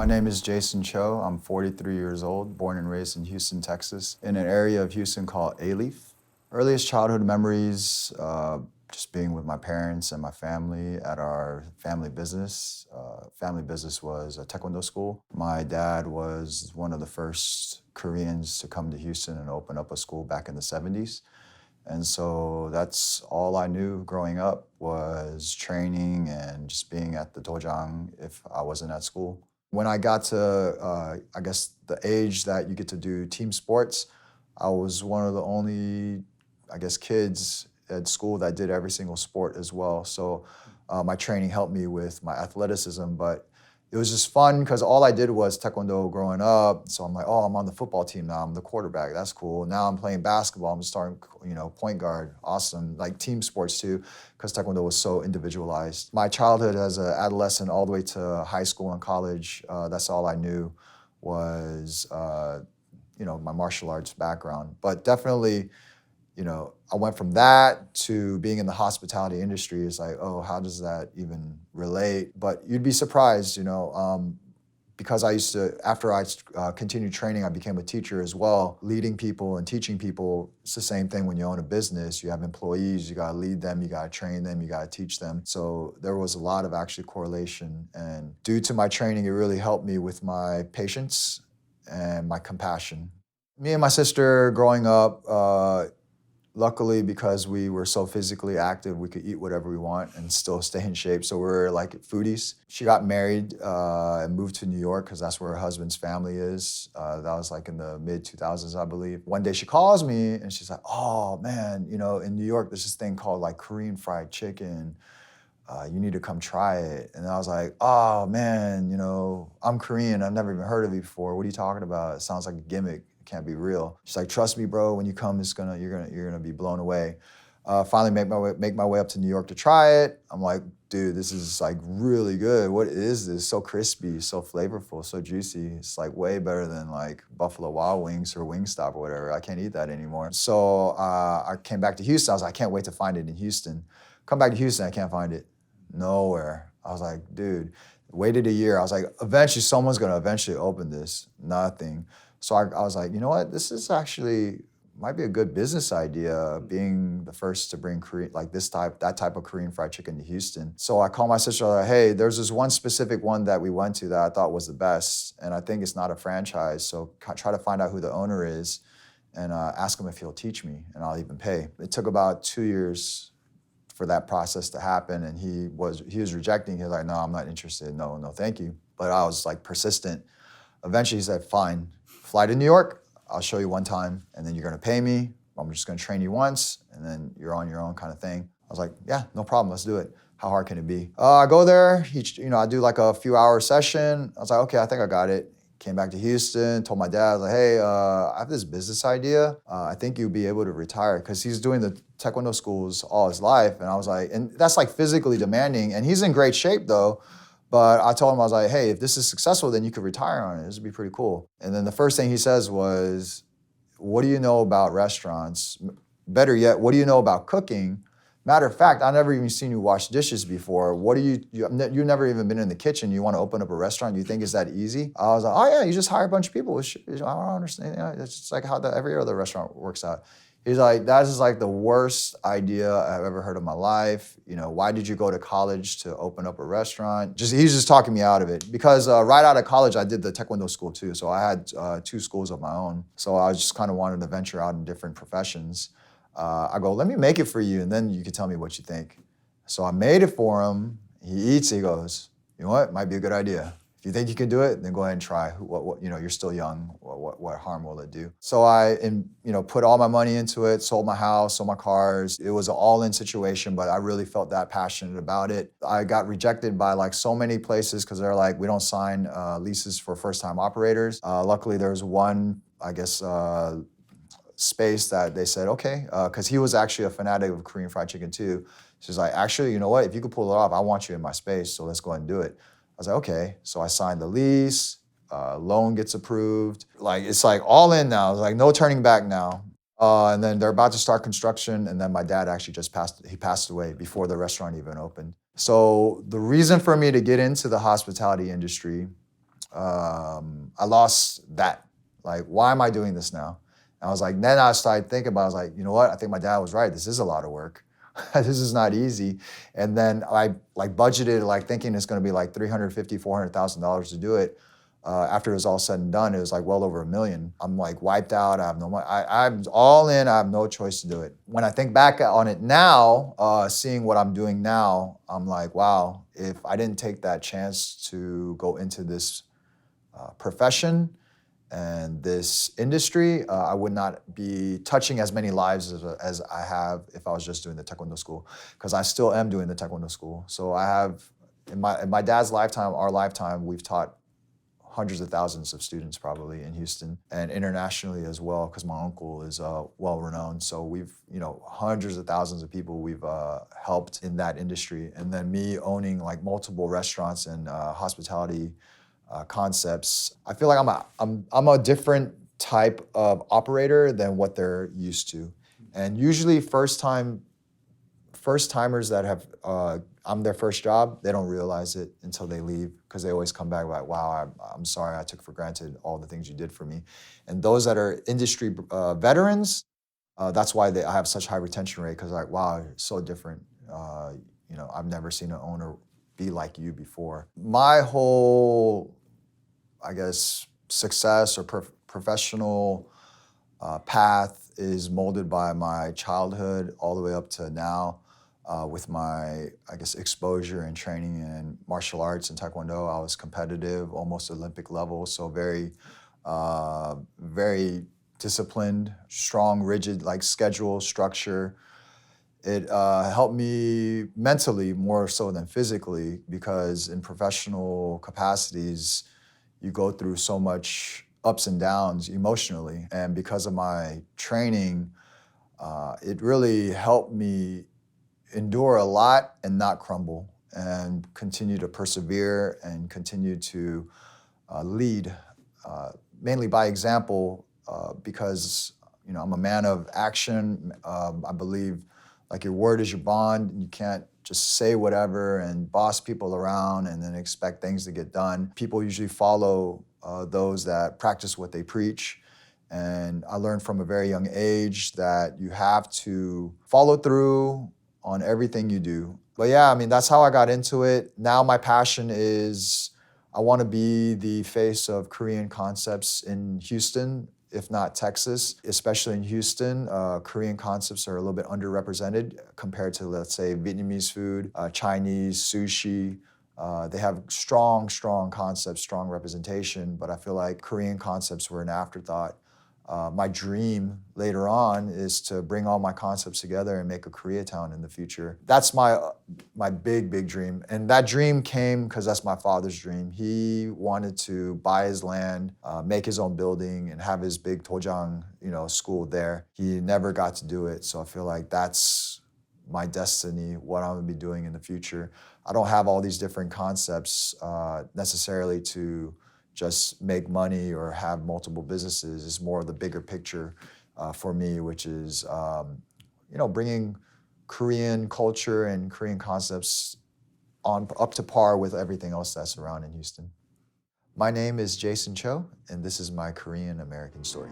name is Jason Cho. I'm 43 years old, born and raised in Houston, Texas, in an area of Houston called Aleaf. Earliest childhood memories, just being with my parents and my family at our family business. Family business was a Taekwondo school. My dad was one of the first Koreans to come to Houston and open up a school back in the 70s. And so that's all I knew growing up was training and just being at the Dojang if I wasn't at school. When I got to, I guess, the age that you get to do team sports, I was one of the only, I guess, kids at school that did every single sport as well. So my training helped me with my athleticism, but it was just fun because all I did was Taekwondo growing up. So I'm like, oh, I'm on the football team now. I'm the quarterback. That's cool. Now I'm playing basketball. I'm starting, point guard. Awesome. Like team sports too, because Taekwondo was so individualized. My childhood as an adolescent all the way to high school and college, that's all I knew was, my martial arts background. But definitely, I went from that to being in the hospitality industry. It's like, oh, how does that even relate? But you'd be surprised, because I used to, after I continued training, I became a teacher as well. Leading people and teaching people, it's the same thing when you own a business. You have employees, you gotta lead them, you gotta train them, you gotta teach them. So there was a lot of actually correlation. And due to my training, it really helped me with my patience and my compassion. Me and my sister growing up, luckily, because we were so physically active, we could eat whatever we want and still stay in shape. So we were like foodies. She got married and moved to New York because that's where her husband's family is. That was like in the mid-2000s, I believe. One day she calls me and she's like, oh man, in New York, there's this thing called like Korean fried chicken. You need to come try it. And I was like, oh man, I'm Korean. I've never even heard of it before. What are you talking about? It sounds like a gimmick. Can't be real. She's like, trust me, bro. When you come, you're gonna be blown away. Finally, make my way up to New York to try it. I'm like, dude, this is like really good. What is this? So crispy, so flavorful, so juicy. It's like way better than like Buffalo Wild Wings or Wingstop or whatever. I can't eat that anymore. So I came back to Houston. I was like, I can't wait to find it in Houston. Come back to Houston, I can't find it nowhere. I was like, dude, waited a year. I was like, eventually someone's gonna eventually open this. Nothing. So I was like, you know what? This is actually might be a good business idea, being the first to bring Korean, like that type of Korean fried chicken to Houston. So I called my sister, like, hey, there's this one specific one that we went to that I thought was the best, and I think it's not a franchise. So try to find out who the owner is, and ask him if he'll teach me, and I'll even pay. It took about 2 years for that process to happen, and he was rejecting. He was like, no, I'm not interested. No, thank you. But I was like persistent. Eventually, he said, fine. Fly to New York, I'll show you one time, and then you're gonna pay me. I'm just gonna train you once, and then you're on your own kind of thing. I was like, yeah, no problem, let's do it. How hard can it be? I go there, I do like a few hour session. I was like, okay, I think I got it. Came back to Houston, told my dad, I was like, hey, I have this business idea. I think you'll be able to retire, because he's doing the Taekwondo schools all his life. And I was like, and that's like physically demanding, and he's in great shape though. But I told him, I was like, hey, if this is successful, then you could retire on it. This would be pretty cool. And then the first thing he says was, what do you know about restaurants? Better yet, what do you know about cooking? Matter of fact, I've never even seen you wash dishes before. You've never even been in the kitchen. You want to open up a restaurant? You think it's that easy? I was like, oh yeah, you just hire a bunch of people. I don't understand. It's just like how every other restaurant works out. He's like, that is like the worst idea I've ever heard of my life. Why did you go to college to open up a restaurant? He's just talking me out of it. Because right out of college, I did the Taekwondo school too. So I had 2 schools of my own. So I just kind of wanted to venture out in different professions. I go, let me make it for you, and then you can tell me what you think. So I made it for him. He eats, he goes, you know what, might be a good idea. If you think you can do it, then go ahead and try. You're still young. What harm will it do? So I, put all my money into it, sold my house, sold my cars. It was an all-in situation, but I really felt that passionate about it. I got rejected by like so many places because they're like, we don't sign leases for first-time operators. Luckily, there was one, I guess, space that they said, okay, because he was actually a fanatic of Korean fried chicken too. She's like, actually, you know what? If you could pull it off, I want you in my space, so let's go ahead and do it. I was like, okay. So I signed the lease, loan gets approved. Like, it's like all in now. It's like no turning back now. And then they're about to start construction, and then my dad actually passed away before the restaurant even opened. So the reason for me to get into the hospitality industry I lost that. Like, why am I doing this now? And I was like, then I started thinking about it. I was like, you know what? I think my dad was right. This is a lot of work. This is not easy. And then I like budgeted, like thinking it's going to be like $350,000, $400,000 to do it. After it was all said and done, it was like well over $1 million. I'm like wiped out. I have no money. I'm all in. I have no choice to do it. When I think back on it now, seeing what I'm doing now, I'm like, wow, if I didn't take that chance to go into this profession and this industry, I would not be touching as many lives as I have if I was just doing the Taekwondo school, because I still am doing the Taekwondo school. So I have, in my dad's lifetime, our lifetime, we've taught hundreds of thousands of students probably in Houston and internationally as well, because my uncle is well renowned. So we've, hundreds of thousands of people we've helped in that industry. And then me owning like multiple restaurants and hospitality concepts, I feel like I'm a different type of operator than what they're used to. And usually first timers that have I'm their first job, they don't realize it until they leave, because they always come back like, wow, I'm sorry, I took for granted all the things you did for me. And those that are industry veterans, that's why I have such high retention rate, because like, wow, you're so different. I've never seen an owner be like you before. My whole, I guess, success or professional path is molded by my childhood all the way up to now. With my, I guess, exposure and training in martial arts and Taekwondo, I was competitive, almost Olympic level, so very, very disciplined, strong, rigid, like schedule, structure. It helped me mentally more so than physically, because in professional capacities, you go through so much ups and downs emotionally. And because of my training, it really helped me endure a lot and not crumble, and continue to persevere and continue to lead, mainly by example, because I'm a man of action. I believe like your word is your bond. You can't just say whatever and boss people around and then expect things to get done. People usually follow those that practice what they preach. And I learned from a very young age that you have to follow through on everything you do. But yeah, I mean, that's how I got into it. Now my passion is I want to be the face of Korean concepts in Houston, if not Texas. Especially in Houston, Korean concepts are a little bit underrepresented compared to, let's say, Vietnamese food, Chinese, sushi. They have strong concepts, strong representation, but I feel like Korean concepts were an afterthought. My dream later on is to bring all my concepts together and make a Koreatown in the future. That's my big dream. And that dream came because that's my father's dream. He wanted to buy his land, make his own building, and have his big Dojang, school there. He never got to do it. So I feel like that's my destiny, what I'm gonna be doing in the future. I don't have all these different concepts necessarily to just make money or have multiple businesses. It's more of the bigger picture for me, which is, bringing Korean culture and Korean concepts up to par with everything else that's around in Houston. My name is Jason Cho, and this is my Korean American story.